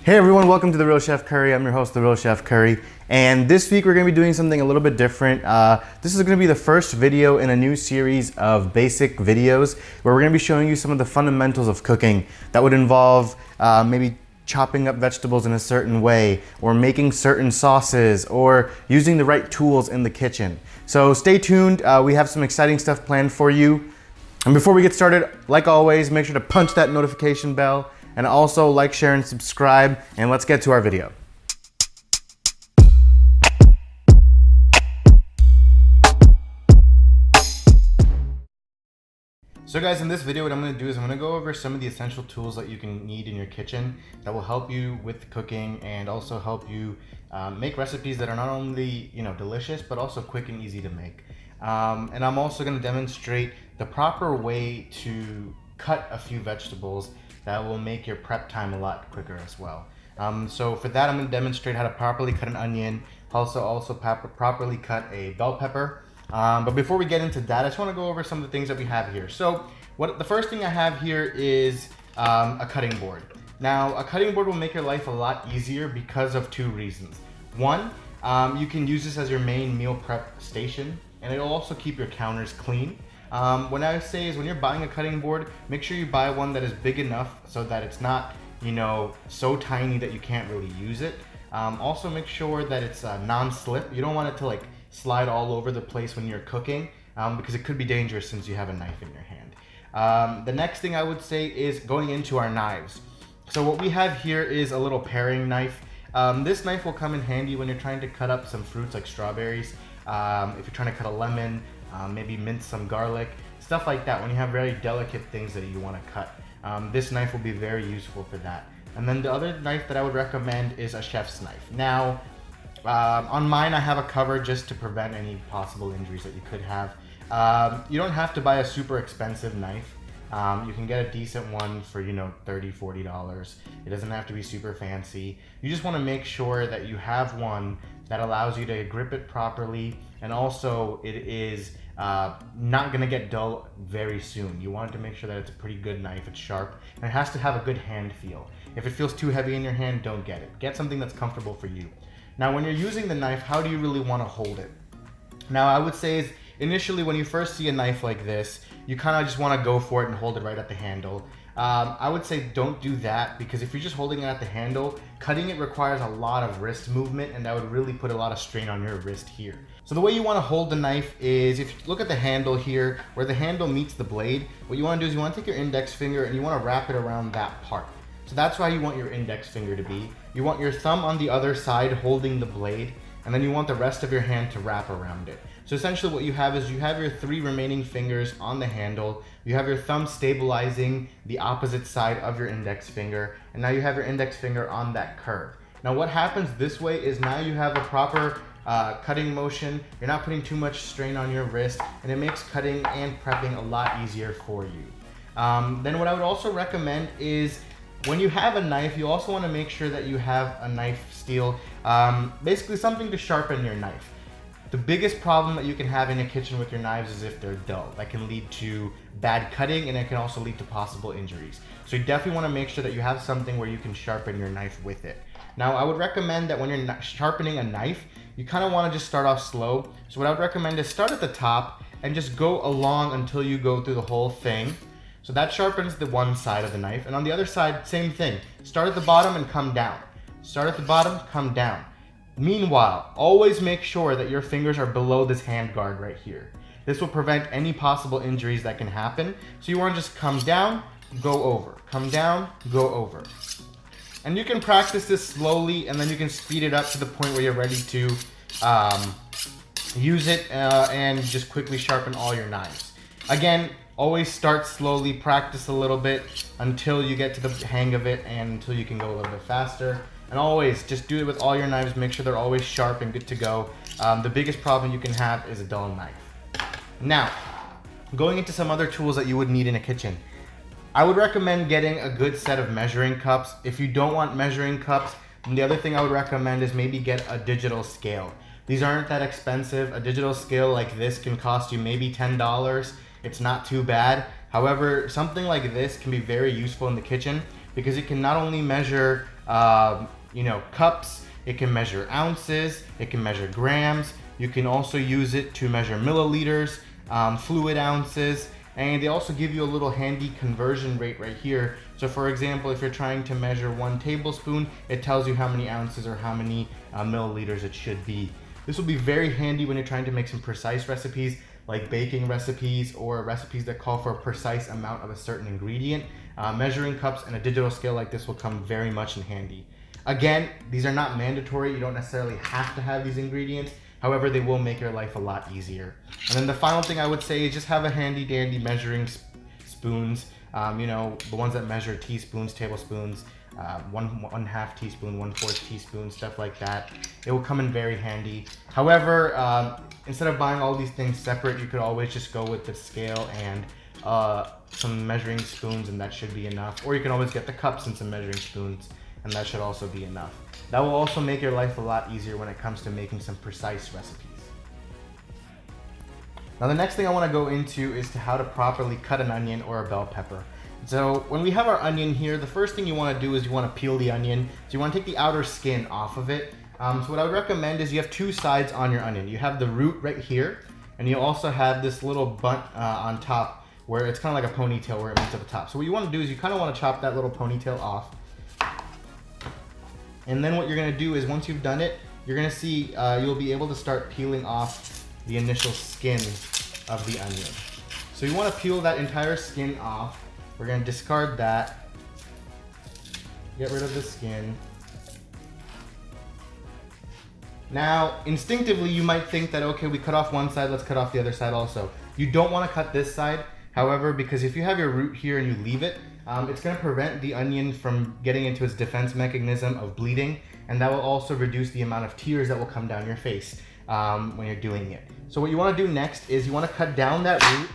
Hey everyone, welcome to The Real Chef Curry. I'm your host, The Real Chef Curry. And this week we're going to be doing something a little bit different. This is going to be the first video in a new series of basic videos where we're going to be showing you some of the fundamentals of cooking that would involve maybe chopping up vegetables in a certain way, or making certain sauces, or using the right tools in the kitchen. So stay tuned. We have some exciting stuff planned for you. And before we get started, like always, make sure to punch that notification bell. And also like, share, and subscribe, and let's get to our video. So guys, in this video, what I'm gonna do is I'm gonna go over some of the essential tools that you can need in your kitchen that will help you with cooking and also help you make recipes that are not only delicious, but also quick and easy to make. And I'm also gonna demonstrate the proper way to cut a few vegetables that will make your prep time a lot quicker as well. So for that, I'm going to demonstrate how to properly cut an onion, also properly cut a bell pepper. But before we get into that, I just want to go over some of the things that we have here. So the first thing I have here is a cutting board. Now, a cutting board will make your life a lot easier because of two reasons. One, you can use this as your main meal prep station, and it'll also keep your counters clean. What I say is when you're buying a cutting board, make sure you buy one that is big enough so that it's not, so tiny that you can't really use it. Also make sure that it's non-slip. You don't want it to like slide all over the place when you're cooking because it could be dangerous since you have a knife in your hand. The next thing I would say is going into our knives. So what we have here is a little paring knife. This knife will come in handy when you're trying to cut up some fruits like strawberries, if you're trying to cut a lemon, maybe mince some garlic, stuff like that. When you have very delicate things that you want to cut, this knife will be very useful for that. And then the other knife that I would recommend is a chef's knife. Now, on mine I have a cover just to prevent any possible injuries that you could have. You don't have to buy a super expensive knife. You can get a decent one for $30–40. It doesn't have to be super fancy. You just want to make sure that you have one that allows you to grip it properly, and also it is not going to get dull very soon. You want to make sure that it's a pretty good knife, it's sharp, and it has to have a good hand feel. If it feels too heavy in your hand, don't get it. Get something that's comfortable for you. Now, when you're using the knife, how do you really want to hold it? Now, I would say is initially when you first see a knife like this, you kind of just want to go for it and hold it right at the handle. I would say don't do that, because if you're just holding it at the handle, cutting it requires a lot of wrist movement, and that would really put a lot of strain on your wrist here. So the way you want to hold the knife is, if you look at the handle here, where the handle meets the blade, what you want to do is you want to take your index finger and you want to wrap it around that part. So that's why you want your index finger to be. You want your thumb on the other side holding the blade, and then you want the rest of your hand to wrap around it. So essentially what you have is you have your 3 remaining fingers on the handle, you have your thumb stabilizing the opposite side of your index finger, and now you have your index finger on that curve. Now what happens this way is now you have a proper cutting motion, you're not putting too much strain on your wrist, and it makes cutting and prepping a lot easier for you. Then what I would also recommend is, when you have a knife, you also want to make sure that you have a knife steel, basically something to sharpen your knife. The biggest problem that you can have in a kitchen with your knives is if they're dull. That can lead to bad cutting, and it can also lead to possible injuries. So you definitely want to make sure that you have something where you can sharpen your knife with it. Now, I would recommend that when you're sharpening a knife, you kind of want to just start off slow. So what I would recommend is start at the top and just go along until you go through the whole thing. So that sharpens the one side of the knife, and on the other side, same thing. Start at the bottom and come down. Start at the bottom, come down. Meanwhile, always make sure that your fingers are below this hand guard right here. This will prevent any possible injuries that can happen. So you want to just come down, go over. Come down, go over. And you can practice this slowly, and then you can speed it up to the point where you're ready to use it and just quickly sharpen all your knives. Again, always start slowly, practice a little bit until you get to the hang of it and until you can go a little bit faster. And always just do it with all your knives. Make sure they're always sharp and good to go. The biggest problem you can have is a dull knife. Now, going into some other tools that you would need in a kitchen. I would recommend getting a good set of measuring cups. If you don't want measuring cups, then the other thing I would recommend is maybe get a digital scale. These aren't that expensive. A digital scale like this can cost you maybe $10. It's not too bad. However, something like this can be very useful in the kitchen because it can not only measure cups. It can measure ounces. It can measure grams. You can also use it to measure milliliters, fluid ounces, and they also give you a little handy conversion rate right here. So for example, if you're trying to measure 1 tablespoon, it tells you how many ounces or how many milliliters it should be. This will be very handy when you're trying to make some precise recipes, like baking recipes or recipes that call for a precise amount of a certain ingredient. Measuring cups and a digital scale like this will come very much in handy. Again, these are not mandatory. You don't necessarily have to have these ingredients. However, they will make your life a lot easier. And then the final thing I would say is just have a handy dandy measuring spoons. The ones that measure teaspoons, tablespoons, 1/2 teaspoon, 1/4 teaspoon, stuff like that. It will come in very handy. However, instead of buying all these things separate, you could always just go with the scale and some measuring spoons, and that should be enough. Or you can always get the cups and some measuring spoons, and that should also be enough. That will also make your life a lot easier when it comes to making some precise recipes. Now the next thing I want to go into is to how to properly cut an onion or a bell pepper. So when we have our onion here, the first thing you want to do is you want to peel the onion. So you want to take the outer skin off of it. So what I would recommend is you have 2 sides on your onion. You have the root right here, and you also have this little butt on top where it's kind of like a ponytail where it meets at the top. So what you want to do is you kind of want to chop that little ponytail off. And then what you're going to do is once you've done it, you're going to see you'll be able to start peeling off the initial skin of the onion. So you want to peel that entire skin off. We're going to discard that. Get rid of the skin. Now, instinctively, you might think that, okay, we cut off one side, let's cut off the other side also. You don't want to cut this side, however, because if you have your root here and you leave it, it's going to prevent the onion from getting into its defense mechanism of bleeding, and that will also reduce the amount of tears that will come down your face when you're doing it. So what you want to do next is you want to cut down that root,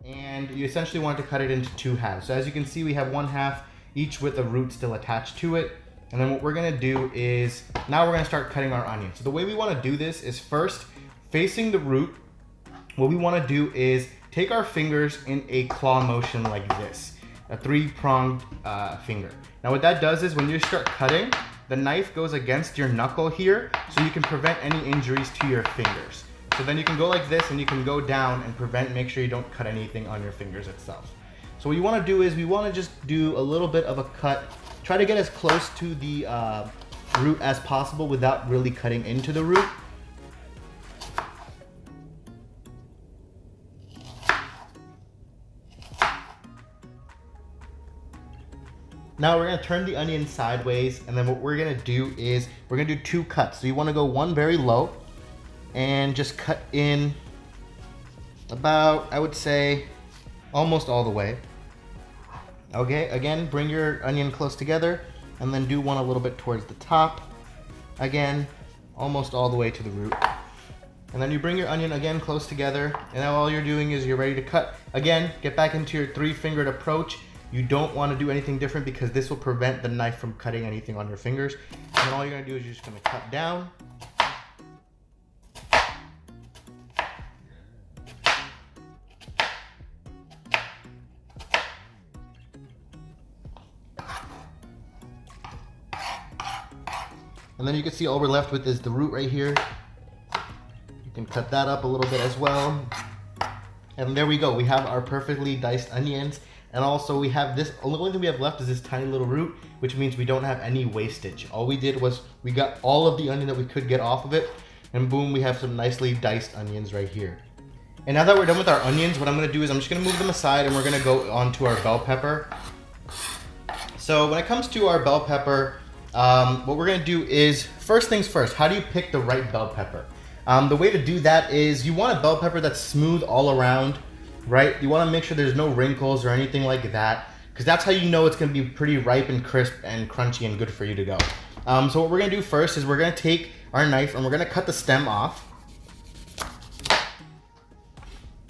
and you essentially want to cut it into 2 halves. So as you can see, we have 1/2, each with a root still attached to it. And then what we're going to do is, now we're going to start cutting our onion. So the way we want to do this is first, facing the root, what we want to do is take our fingers in a claw motion like this. A 3-pronged finger. Now what that does is when you start cutting, the knife goes against your knuckle here, so you can prevent any injuries to your fingers. So then you can go like this and you can go down and make sure you don't cut anything on your fingers itself. So what you want to do is we want to just do a little bit of a cut. Try to get as close to the root as possible without really cutting into the root. Now we're going to turn the onion sideways, and then what we're going to do is we're going to do 2 cuts. So you want to go one very low and just cut in about, I would say, almost all the way. Okay, again, bring your onion close together, and then do one a little bit towards the top. Again, almost all the way to the root. And then you bring your onion again close together, and now all you're doing is you're ready to cut. Again, get back into your 3-fingered approach. You don't want to do anything different because this will prevent the knife from cutting anything on your fingers. And then all you're going to do is you're just going to cut down. And then you can see all we're left with is the root right here. You can cut that up a little bit as well. And there we go. We have our perfectly diced onions. And also we have this, the only thing we have left is this tiny little root, which means we don't have any wastage. All we did was we got all of the onion that we could get off of it, and boom, we have some nicely diced onions right here. And now that we're done with our onions, what I'm gonna do is I'm just gonna move them aside, and we're gonna go on to our bell pepper. So when it comes to our bell pepper, what we're gonna do is, first things first, how do you pick the right bell pepper? The way to do that is you want a bell pepper that's smooth all around, right? You want to make sure there's no wrinkles or anything like that, because that's how you know it's going to be pretty ripe and crisp and crunchy and good for you to go. So what we're going to do first is we're going to take our knife and we're going to cut the stem off.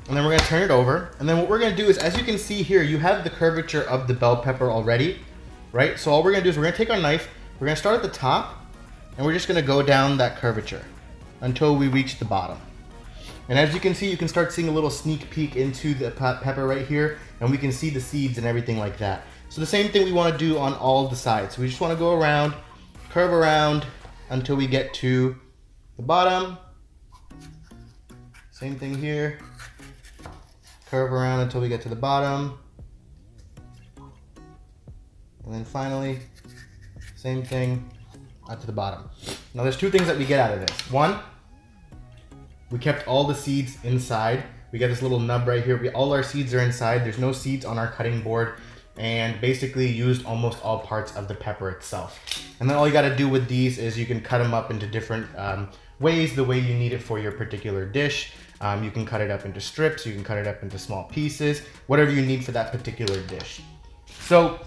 And then we're going to turn it over. And then what we're going to do is, as you can see here, you have the curvature of the bell pepper already, right? So all we're going to do is we're going to take our knife, we're going to start at the top, and we're just going to go down that curvature until we reach the bottom. And as you can see, you can start seeing a little sneak peek into the pepper right here, and we can see the seeds and everything like that. So the same thing we want to do on all the sides. We just want to go around, curve around until we get to the bottom. Same thing here. Curve around until we get to the bottom. And then finally, same thing out to the bottom. Now there's two things that we get out of this. One, we kept all the seeds inside. We got this little nub right here. All our seeds are inside. There's no seeds on our cutting board, and basically used almost all parts of the pepper itself. And then all you gotta do with these is you can cut them up into different ways, the way you need it for your particular dish. You can cut it up into strips, you can cut it up into small pieces, whatever you need for that particular dish. So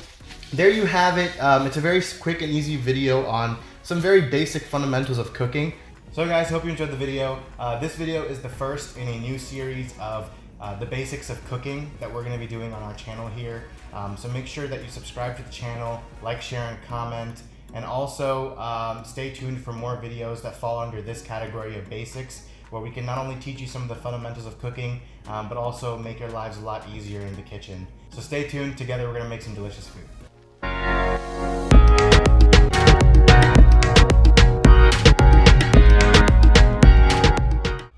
there you have it. It's a very quick and easy video on some very basic fundamentals of cooking. So guys, hope you enjoyed the video. This video is the first in a new series of the basics of cooking that we're going to be doing on our channel here. So make sure that you subscribe to the channel, like, share, and comment. And also stay tuned for more videos that fall under this category of basics, where we can not only teach you some of the fundamentals of cooking, but also make your lives a lot easier in the kitchen. So stay tuned. Together we're going to make some delicious food.